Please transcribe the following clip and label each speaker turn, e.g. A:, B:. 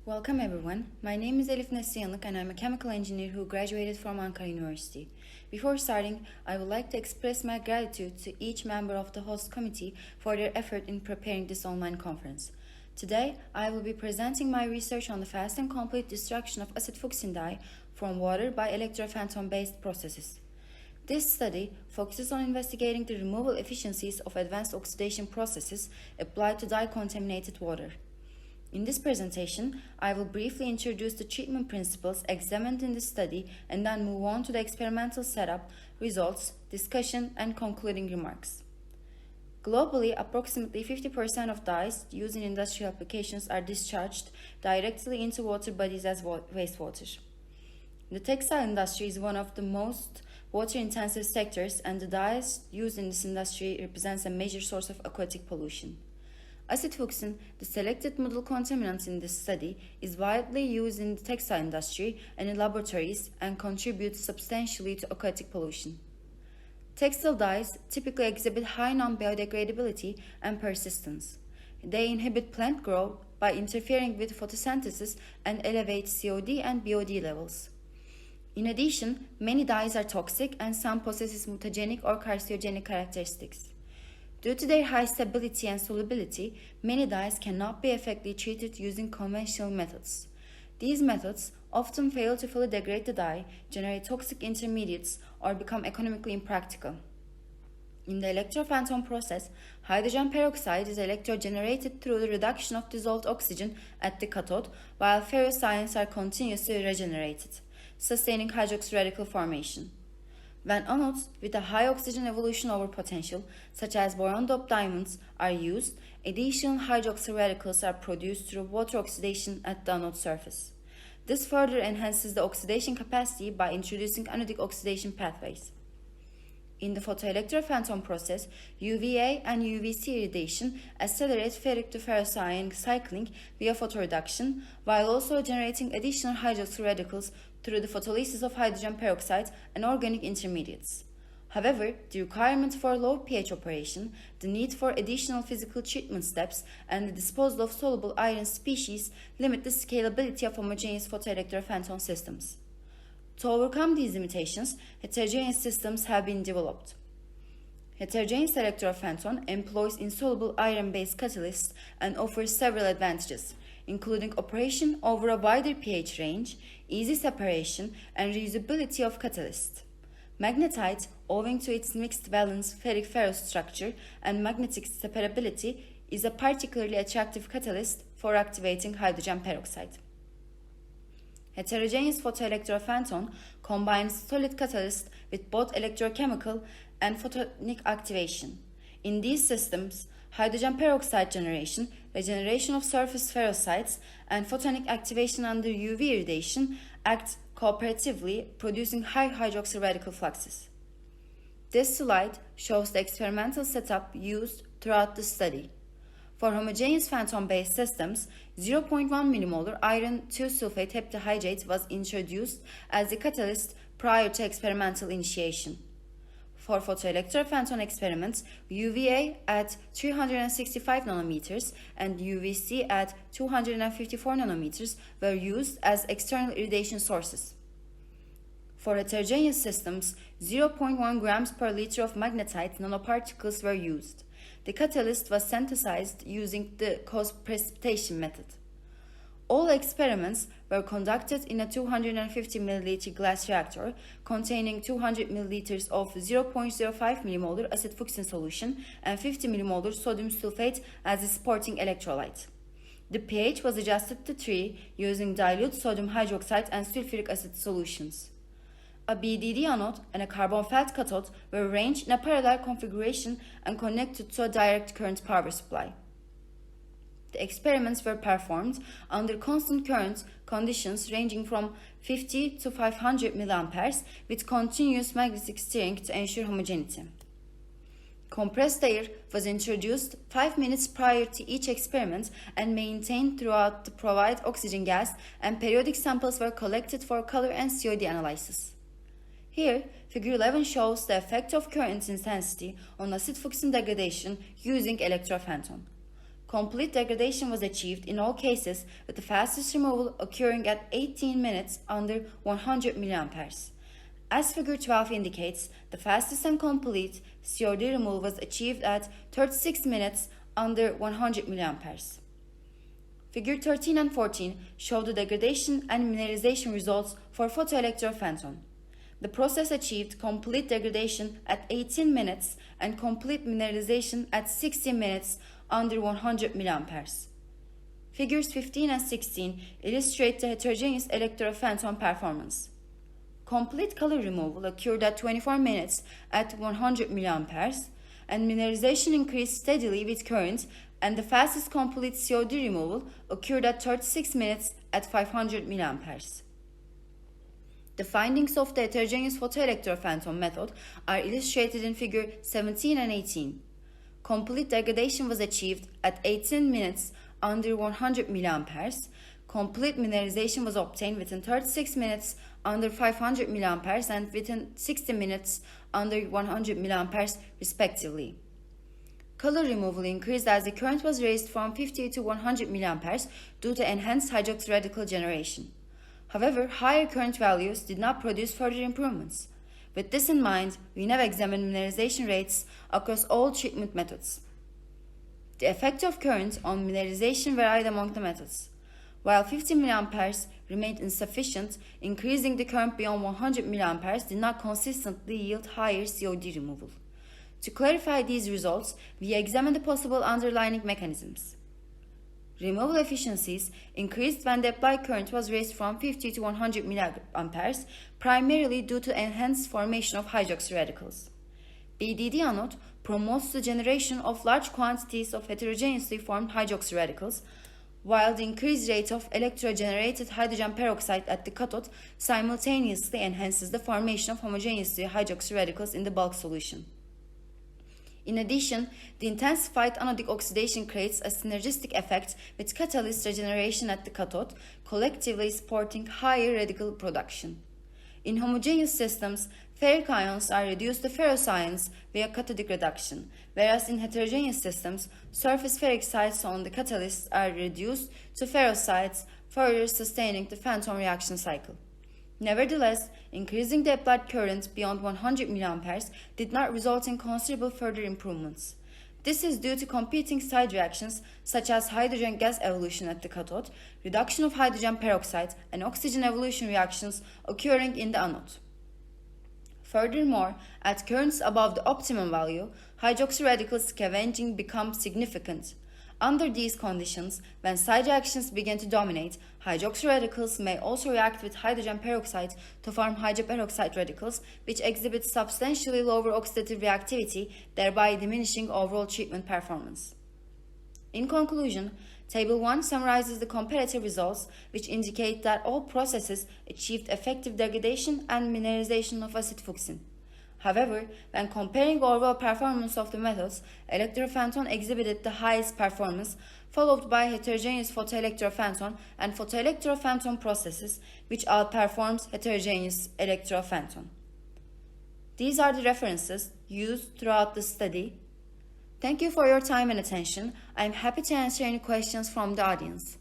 A: Welcome everyone. My name is Elif Yanık and I'm a chemical engineer who graduated from Ankara University. Before starting, I would like to express my gratitude to each member of the host committee for their effort in preparing this online conference. Today, I will be presenting my research on the fast and complete destruction of acid Fuchsin dye from water by Electro-Fenton based processes. This study focuses on investigating the removal efficiencies of advanced oxidation processes applied to dye-contaminated water. In this presentation, I will briefly introduce the treatment principles examined in this study and then move on to the experimental setup, results, discussion, and concluding remarks. Globally, approximately 50% of dyes used in industrial applications are discharged directly into water bodies as wastewater. The textile industry is one of the most water-intensive sectors, and the dyes used in this industry represents a major source of aquatic pollution. Acid Fuchsin, the selected middle contaminant in this study, is widely used in the textile industry and in laboratories and contributes substantially to aquatic pollution. Textile dyes typically exhibit high non-biodegradability and persistence. They inhibit plant growth by interfering with photosynthesis and elevate COD and BOD levels. In addition, many dyes are toxic and some possess mutagenic or carcinogenic characteristics. Due to their high stability and solubility, many dyes cannot be effectively treated using conventional methods. These methods often fail to fully degrade the dye, generate toxic intermediates, or become economically impractical. In the Electro-Fenton process, hydrogen peroxide is electrogenerated through the reduction of dissolved oxygen at the cathode, while ferrocians are continuously regenerated, sustaining hydroxy radical formation. When anodes with a high oxygen evolution over potential, such as boron-doped diamonds, are used, additional hydroxy radicals are produced through water oxidation at the anode surface. This further enhances the oxidation capacity by introducing anodic oxidation pathways. In the photoelectro-Fenton process, UVA and UVC irradiation accelerate ferric to ferrocyan cycling via photoreduction, while also generating additional hydroxy radicals through the photolysis of hydrogen peroxide and organic intermediates. However, the requirement for low pH operation, the need for additional physical treatment steps, and the disposal of soluble iron species limit the scalability of homogeneous photoelectro-Fenton systems. To overcome these limitations, heterogeneous systems have been developed. Heterogeneous Electro-Fenton employs insoluble iron-based catalysts and offers several advantages, including operation over a wider pH range, easy separation, and reusability of catalyst. Magnetite, owing to its mixed valence ferric ferrous structure and magnetic separability, is a particularly attractive catalyst for activating hydrogen peroxide. Heterogeneous photoelectro-Fenton combines solid catalyst with both electrochemical and photonic activation. In these systems, hydrogen peroxide generation, regeneration of surface ferrocides, and photonic activation under UV irradiation act cooperatively, producing high hydroxy radical fluxes. This slide shows the experimental setup used throughout the study. For homogeneous Fenton-based systems, 0.1 millimolar iron 2-sulfate heptahydrate was introduced as the catalyst prior to experimental initiation. For photoelectro-Fenton experiments, UVA at 365 nanometers and UVC at 254 nanometers were used as external irradiation sources. For heterogeneous systems, 0.1 grams per liter of magnetite nanoparticles were used. The catalyst was synthesized using the co-precipitation method. All experiments were conducted in a 250 ml glass reactor containing 200 ml of 0.05 millimolar acid Fuchsin solution and 50 millimolar sodium sulfate as a supporting electrolyte. The pH was adjusted to 3 using dilute sodium hydroxide and sulfuric acid solutions. A BDD anode and a carbon felt cathode were arranged in a parallel configuration and connected to a direct current power supply. The experiments were performed under constant current conditions ranging from 50 to 500 mA with continuous magnetic steering to ensure homogeneity. Compressed air was introduced 5 minutes prior to each experiment and maintained throughout to provide oxygen gas, and periodic samples were collected for color and COD analysis. Here, figure 11 shows the effect of current intensity on acid Fuchsin degradation using Electro-Fenton. Complete degradation was achieved in all cases, with the fastest removal occurring at 18 minutes under 100 mA. As figure 12 indicates, the fastest and complete COD removal was achieved at 36 minutes under 100 mA. Figure 13 and 14 show the degradation and mineralization results for Electro-Fenton. The process achieved complete degradation at 18 minutes and complete mineralization at 16 minutes under 100 mA. Figures 15 and 16 illustrate the heterogeneous Electro-Fenton performance. Complete color removal occurred at 24 minutes at 100 mA, and mineralization increased steadily with current, and the fastest complete COD removal occurred at 36 minutes at 500 mA. The findings of the heterogeneous Electro-Fenton method are illustrated in figure 17 and 18. Complete degradation was achieved at 18 minutes under 100 mA. Complete mineralization was obtained within 36 minutes under 500 mA and within 60 minutes under 100 mA respectively. Color removal increased as the current was raised from 50 to 100 mA due to enhanced hydroxy radical generation. However, higher current values did not produce further improvements. With this in mind, we now examine mineralization rates across all treatment methods. The effect of current on mineralization varied among the methods. While 50 mA remained insufficient, increasing the current beyond 100 mA did not consistently yield higher COD removal. To clarify these results, we examine the possible underlying mechanisms. Removal efficiencies increased when the applied current was raised from 50 to 100 mA, primarily due to enhanced formation of hydroxy radicals. BDD anode promotes the generation of large quantities of heterogeneously formed hydroxy radicals, while the increased rate of electrogenerated hydrogen peroxide at the cathode simultaneously enhances the formation of homogeneously hydroxy radicals in the bulk solution. In addition, the intensified anodic oxidation creates a synergistic effect with catalyst regeneration at the cathode, collectively supporting higher radical production. In homogeneous systems, ferric ions are reduced to ferrous ions via cathodic reduction, whereas in heterogeneous systems, surface ferric sites on the catalysts are reduced to ferrous sites, further sustaining the Fenton reaction cycle. Nevertheless, increasing the applied current beyond 100 mA did not result in considerable further improvements. This is due to competing side reactions such as hydrogen gas evolution at the cathode, reduction of hydrogen peroxide, and oxygen evolution reactions occurring in the anode. Furthermore, at currents above the optimum value, hydroxy radical scavenging becomes significant. Under these conditions, when side reactions begin to dominate, hydroxy radicals may also react with hydrogen peroxide to form hydroperoxide radicals, which exhibit substantially lower oxidative reactivity, thereby diminishing overall treatment performance. In conclusion, Table 1 summarizes the comparative results, which indicate that all processes achieved effective degradation and mineralization of acid Fuchsin. However, when comparing overall performance of the methods, Electro-Fenton exhibited the highest performance, followed by heterogeneous Electro-Fenton and Electro-Fenton processes, which outperforms heterogeneous Electro-Fenton. These are the references used throughout the study. Thank you for your time and attention. I am happy to answer any questions from the audience.